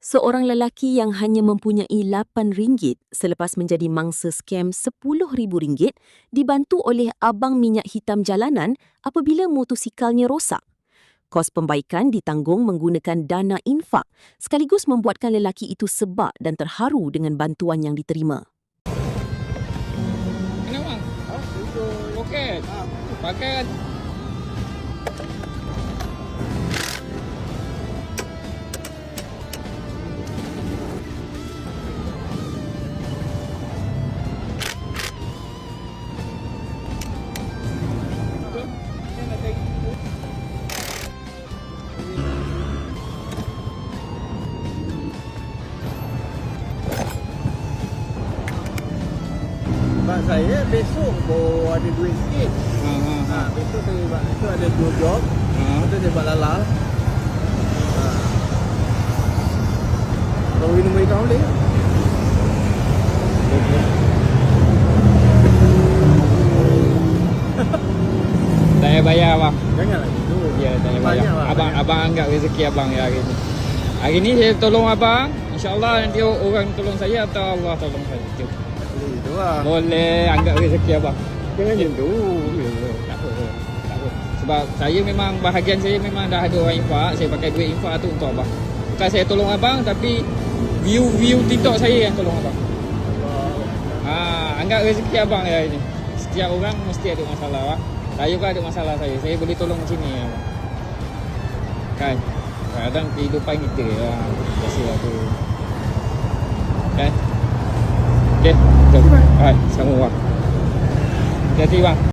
Seorang lelaki yang hanya mempunyai RM8 selepas menjadi mangsa scam RM10,000 dibantu oleh abang minyak hitam jalanan apabila motosikalnya rosak. Kos pembaikan ditanggung menggunakan dana infak sekaligus membuatkan lelaki itu sebab dan terharu dengan bantuan yang diterima. Mana bang? Poket. Pakai Sebab saya besok baru ada duit sikit. Besok ada 2 job. Lepas tu saya buat lalas. Kalau minum air kau boleh. tak payah bayar bang. Janganlah gitu. Ya, tak payah bayar. Banyak lah, Abang anggap rezeki abang ya hari ni. Hari ni saya tolong abang. InsyaAllah nanti orang tolong saya atau Allah tolong saya. Jom. Boleh gitu lah. Boleh anggap rezeki abang. Jangan macam tu. Tak apa. Tak apa. Sebab saya memang bahagian saya memang dah ada orang infak. Saya pakai duit infak tu untuk abang. Bukan saya tolong abang tapi view TikTok saya yang tolong abang. Anggap rezeki abang ya ini. Setiap orang mesti ada masalah lah. Saya pun ada masalah saya. Saya boleh tolong macam ni abang. Kan? Kadang kehidupan kita lah. Biasalah tu. Kan? Okay. Jom. Alright. Sama bang. Hati-hati bang.